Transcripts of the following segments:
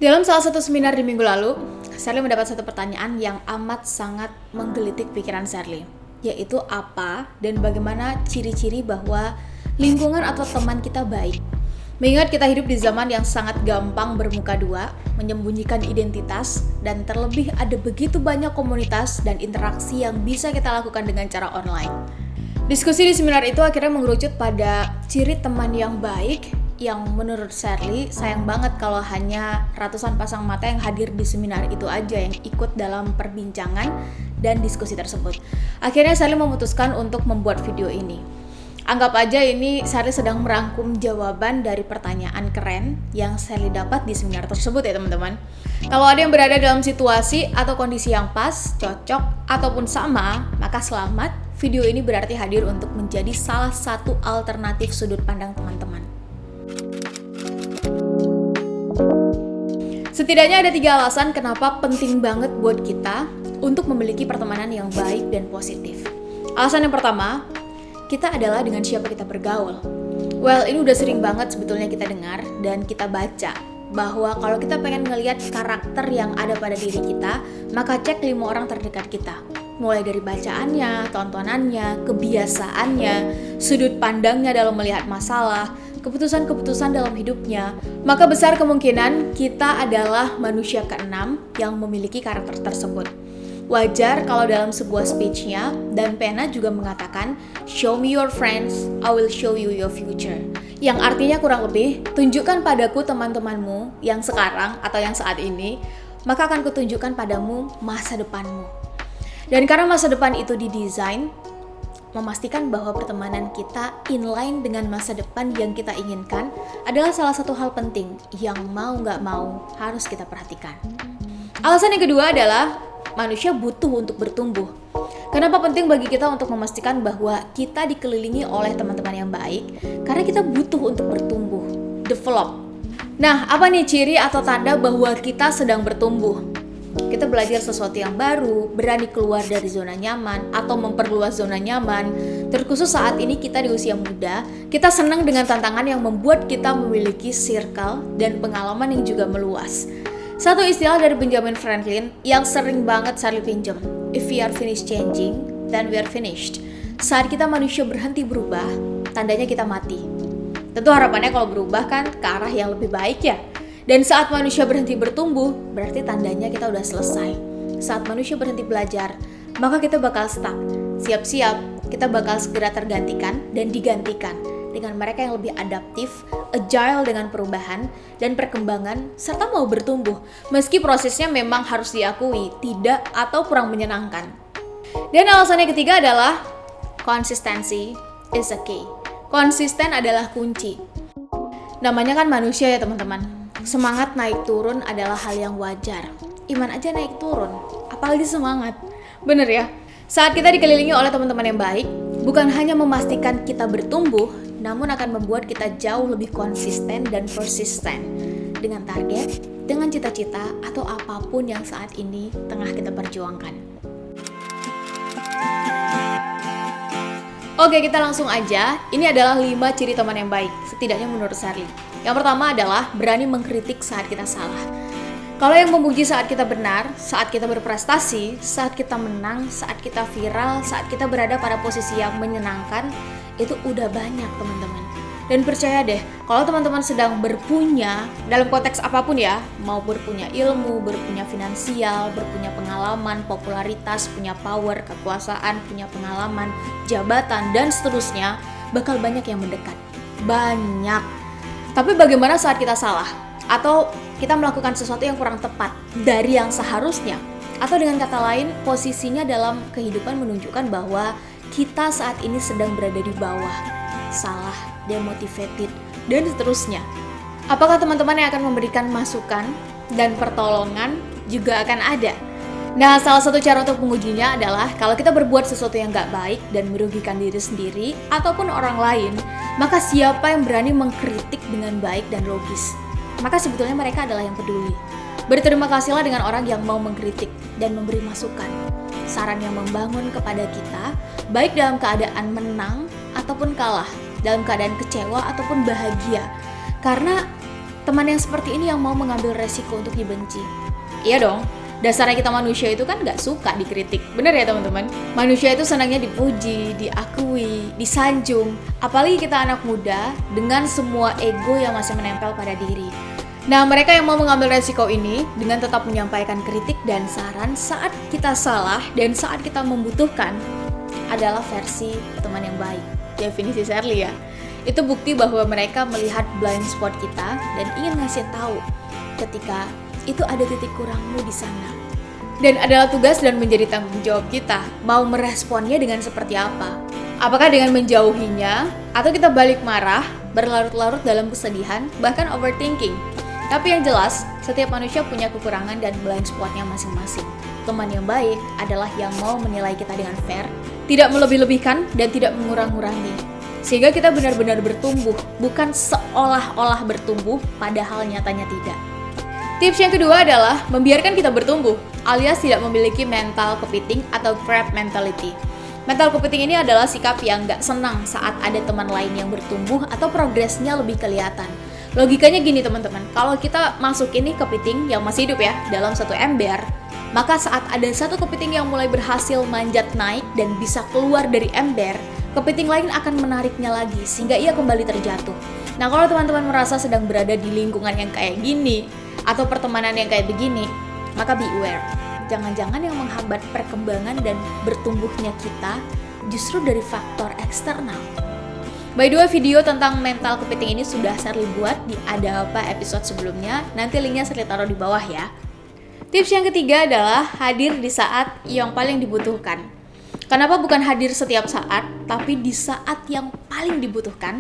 Dalam salah satu seminar di minggu lalu, Sherly mendapat satu pertanyaan yang amat sangat menggelitik pikiran Sherly, yaitu apa dan bagaimana ciri-ciri bahwa lingkungan atau teman kita baik. Mengingat kita hidup di zaman yang sangat gampang bermuka dua, menyembunyikan identitas, dan terlebih ada begitu banyak komunitas dan interaksi yang bisa kita lakukan dengan cara online. Diskusi di seminar itu akhirnya mengerucut pada ciri teman yang baik yang menurut Sherly sayang banget kalau hanya ratusan pasang mata yang hadir di seminar itu aja yang ikut dalam perbincangan dan diskusi tersebut. Akhirnya Sherly memutuskan untuk membuat video ini. Anggap aja ini Sherly sedang merangkum jawaban dari pertanyaan keren yang Sherly dapat di seminar tersebut ya teman-teman. Kalau ada yang berada dalam situasi atau kondisi yang pas, cocok, ataupun sama, maka selamat, video ini berarti hadir untuk menjadi salah satu alternatif sudut pandang teman-teman. Setidaknya ada 3 alasan kenapa penting banget buat kita untuk memiliki pertemanan yang baik dan positif. Alasan yang pertama, kita adalah dengan siapa kita bergaul. Well, ini udah sering banget sebetulnya kita dengar dan kita baca bahwa kalau kita pengen ngelihat karakter yang ada pada diri kita, maka cek 5 orang terdekat kita. Mulai dari bacaannya, tontonannya, kebiasaannya, sudut pandangnya dalam melihat masalah, keputusan-keputusan dalam hidupnya, maka besar kemungkinan kita adalah manusia keenam yang memiliki karakter tersebut. Wajar kalau dalam sebuah speech-nya, dan Pena juga mengatakan, "Show me your friends, I will show you your future." Yang artinya kurang lebih, tunjukkan padaku teman-temanmu yang sekarang atau yang saat ini, maka akan kutunjukkan padamu masa depanmu. Dan karena masa depan itu didesain, memastikan bahwa pertemanan kita inline dengan masa depan yang kita inginkan adalah salah satu hal penting yang mau gak mau harus kita perhatikan. Alasan yang kedua adalah manusia butuh untuk bertumbuh. Kenapa penting bagi kita untuk memastikan bahwa kita dikelilingi oleh teman-teman yang baik? Karena kita butuh untuk bertumbuh, develop. Nah, apa nih ciri atau tanda bahwa kita sedang bertumbuh? Kita belajar sesuatu yang baru, berani keluar dari zona nyaman atau memperluas zona nyaman. Terkhusus saat ini kita di usia muda, kita senang dengan tantangan yang membuat kita memiliki circle dan pengalaman yang juga meluas. Satu istilah dari Benjamin Franklin yang sering banget Sherly pinjam, "If we are finished changing, then we are finished." Saat kita manusia berhenti berubah, tandanya kita mati. Tentu harapannya kalau berubah kan ke arah yang lebih baik ya. Dan saat manusia berhenti bertumbuh, berarti tandanya kita udah selesai. Saat manusia berhenti belajar, maka kita bakal stuck. Siap-siap, kita bakal segera tergantikan dan digantikan dengan mereka yang lebih adaptif, agile dengan perubahan dan perkembangan, serta mau bertumbuh. Meski prosesnya memang harus diakui, tidak atau kurang menyenangkan. Dan alasan yang ketiga adalah konsistensi is a key. Konsisten adalah kunci. Namanya kan manusia ya teman-teman. Semangat naik turun adalah hal yang wajar. Iman aja naik turun, apalagi semangat. Bener ya? Saat kita dikelilingi oleh teman-teman yang baik, bukan hanya memastikan kita bertumbuh, namun akan membuat kita jauh lebih konsisten dan persisten dengan target, dengan cita-cita, atau apapun yang saat ini tengah kita perjuangkan. Oke, kita langsung aja. Ini adalah 5 ciri teman yang baik, setidaknya menurut Sherly. Yang pertama adalah berani mengkritik saat kita salah. Kalau yang memuji saat kita benar, saat kita berprestasi, saat kita menang, saat kita viral, saat kita berada pada posisi yang menyenangkan, itu udah banyak teman-teman. Dan percaya deh, kalau teman-teman sedang berpunya, dalam konteks apapun ya, mau berpunya ilmu, berpunya finansial, berpunya pengalaman, popularitas, punya power, kekuasaan, punya pengalaman, jabatan, dan seterusnya, bakal banyak yang mendekat. Banyak. Tapi bagaimana saat kita salah? Atau kita melakukan sesuatu yang kurang tepat dari yang seharusnya? Atau dengan kata lain, posisinya dalam kehidupan menunjukkan bahwa kita saat ini sedang berada di bawah, salah, demotivated, dan seterusnya. Apakah teman-teman yang akan memberikan masukan dan pertolongan juga akan ada? Nah, salah satu cara untuk mengujinya adalah kalau kita berbuat sesuatu yang gak baik dan merugikan diri sendiri ataupun orang lain, maka siapa yang berani mengkritik dengan baik dan logis? Maka sebetulnya mereka adalah yang peduli. Berterima kasihlah dengan orang yang mau mengkritik dan memberi masukan, saran yang membangun kepada kita, baik dalam keadaan menang ataupun kalah, dalam keadaan kecewa ataupun bahagia. Karena Teman yang seperti ini yang mau mengambil resiko untuk dibenci. Iya dong, dasarnya kita manusia itu kan gak suka dikritik. Bener ya teman-teman? Manusia itu senangnya dipuji, diakui, disanjung. Apalagi kita anak muda dengan semua ego yang masih menempel pada diri. Nah, mereka yang mau mengambil resiko ini dengan tetap menyampaikan kritik dan saran saat kita salah dan saat kita membutuhkan adalah versi teman yang baik. Definisi Shirley ya. Itu bukti bahwa mereka melihat blind spot kita dan ingin ngasih tahu ketika itu ada titik kurangmu di sana. Dan adalah tugas dan menjadi tanggung jawab kita mau meresponnya dengan seperti apa. Apakah dengan menjauhinya atau kita balik marah, berlarut-larut dalam kesedihan, bahkan overthinking. Tapi yang jelas, setiap manusia punya kekurangan dan blind spotnya masing-masing. Teman yang baik adalah yang mau menilai kita dengan fair, tidak melebih-lebihkan dan tidak mengurang-ngurangi. Sehingga kita benar-benar bertumbuh, bukan seolah-olah bertumbuh padahal nyatanya tidak. Tips yang kedua adalah membiarkan kita bertumbuh, alias tidak memiliki mental kepiting atau crab mentality. Mental kepiting ini adalah sikap yang gak senang saat ada teman lain yang bertumbuh atau progresnya lebih kelihatan. Logikanya gini teman-teman, kalau kita masuk ini kepiting yang masih hidup ya, dalam satu ember, maka saat ada satu kepiting yang mulai berhasil manjat naik dan bisa keluar dari ember, kepiting lain akan menariknya lagi sehingga ia kembali terjatuh. Nah, kalau teman-teman merasa sedang berada di lingkungan yang kayak gini atau pertemanan yang kayak begini, maka be aware. Jangan-jangan yang menghambat perkembangan dan bertumbuhnya kita justru dari faktor eksternal. By the way, video tentang mental kepiting ini sudah Shirley buat di Ada Apa episode sebelumnya. Nanti linknya Shirley taruh di bawah ya. Tips yang ketiga adalah hadir di saat yang paling dibutuhkan. Kenapa bukan hadir setiap saat, tapi di saat yang paling dibutuhkan?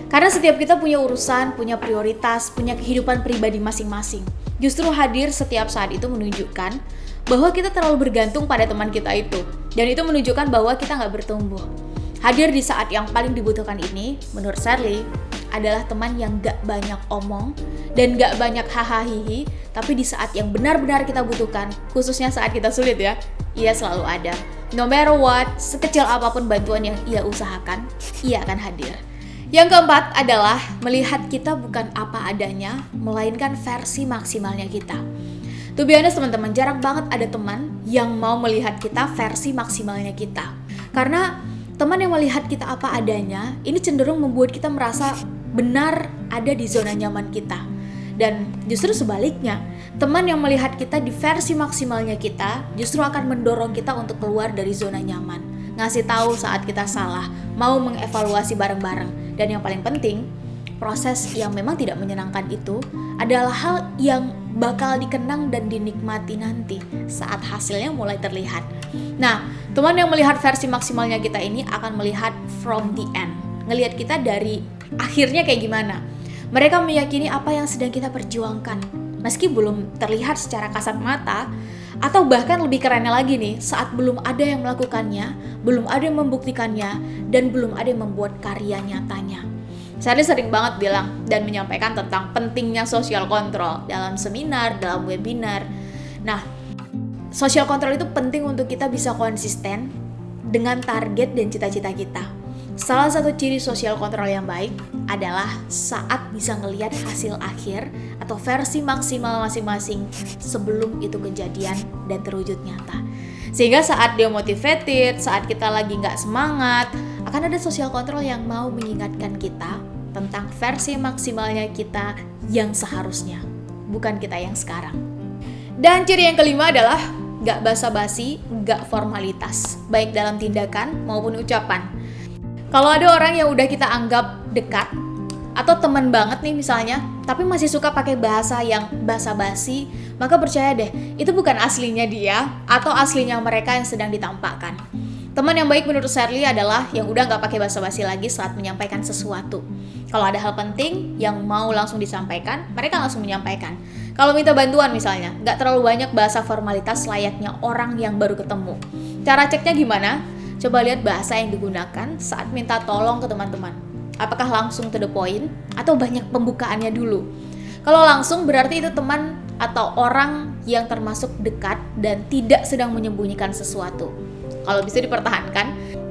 Karena setiap kita punya urusan, punya prioritas, punya kehidupan pribadi masing-masing. Justru hadir setiap saat itu menunjukkan bahwa kita terlalu bergantung pada teman kita itu. Dan itu menunjukkan bahwa kita nggak bertumbuh. Hadir di saat yang paling dibutuhkan ini, menurut Shirley, adalah teman yang gak banyak omong dan gak banyak hahaha, tapi di saat yang benar-benar kita butuhkan, khususnya saat kita sulit ya, ia selalu ada. No matter what, sekecil apapun bantuan yang ia usahakan, ia akan hadir. Yang keempat adalah melihat kita bukan apa adanya, melainkan versi maksimalnya kita. To be honest teman-teman, jarang banget ada teman yang mau melihat kita versi maksimalnya kita. Karena teman yang melihat kita apa adanya, ini cenderung membuat kita merasa benar ada di zona nyaman kita. Dan justru sebaliknya, teman yang melihat kita di versi maksimalnya kita, justru akan mendorong kita untuk keluar dari zona nyaman. Ngasih tahu saat kita salah, mau mengevaluasi bareng-bareng. Dan yang paling penting, proses yang memang tidak menyenangkan itu adalah hal yang bakal dikenang dan dinikmati nanti saat hasilnya mulai terlihat. Nah, teman yang melihat versi maksimalnya kita ini akan melihat from the end, ngelihat kita dari akhirnya kayak gimana. Mereka meyakini apa yang sedang kita perjuangkan, meski belum terlihat secara kasat mata, atau bahkan lebih kerennya lagi nih, saat belum ada yang melakukannya, belum ada yang membuktikannya, dan belum ada yang membuat karya nyatanya. Saya sering banget bilang dan menyampaikan tentang pentingnya social control dalam seminar, dalam webinar. Nah, social control itu penting untuk kita bisa konsisten dengan target dan cita-cita kita. Salah satu ciri social control yang baik adalah saat bisa ngelihat hasil akhir atau versi maksimal masing-masing sebelum itu kejadian dan terwujud nyata. Sehingga saat demotivated, saat kita lagi nggak semangat, akan ada social control yang mau mengingatkan kita tentang versi maksimalnya kita yang seharusnya, bukan kita yang sekarang. Dan ciri yang kelima adalah nggak basa-basi, nggak formalitas, baik dalam tindakan maupun ucapan. Kalau ada orang yang udah kita anggap dekat atau teman banget nih misalnya, tapi masih suka pakai bahasa yang basa-basi, maka percaya deh, itu bukan aslinya dia atau aslinya mereka yang sedang ditampakkan. Teman yang baik menurut Shirley adalah yang udah gak pakai basa-basi lagi saat menyampaikan sesuatu. Kalau ada hal penting yang mau langsung disampaikan, mereka langsung menyampaikan. Kalau minta bantuan misalnya, gak terlalu banyak bahasa formalitas layaknya orang yang baru ketemu. Cara ceknya gimana? Coba lihat bahasa yang digunakan saat minta tolong ke teman-teman. Apakah langsung to the point atau banyak pembukaannya dulu? Kalau langsung berarti itu teman atau orang yang termasuk dekat dan tidak sedang menyembunyikan sesuatu. Kalau bisa dipertahankan.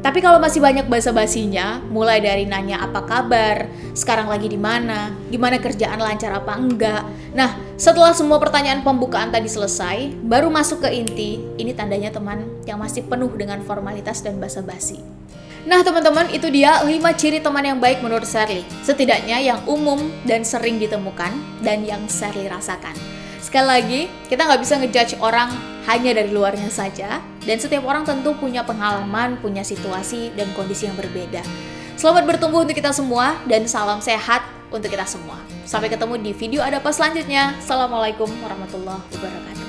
Tapi kalau masih banyak basa-basinya, mulai dari nanya apa kabar, sekarang lagi di mana, gimana kerjaan lancar apa enggak. Nah, setelah semua pertanyaan pembukaan tadi selesai, baru masuk ke inti, ini tandanya teman yang masih penuh dengan formalitas dan basa-basi. Nah teman-teman, itu dia 5 ciri teman yang baik menurut Shirley. Setidaknya yang umum dan sering ditemukan dan yang Shirley rasakan. Sekali lagi, kita nggak bisa ngejudge orang hanya dari luarnya saja. Dan setiap orang tentu punya pengalaman, punya situasi dan kondisi yang berbeda. Selamat bertumbuh untuk kita semua dan salam sehat untuk kita semua. Sampai ketemu di video Ada Apa selanjutnya. Assalamualaikum warahmatullahi wabarakatuh.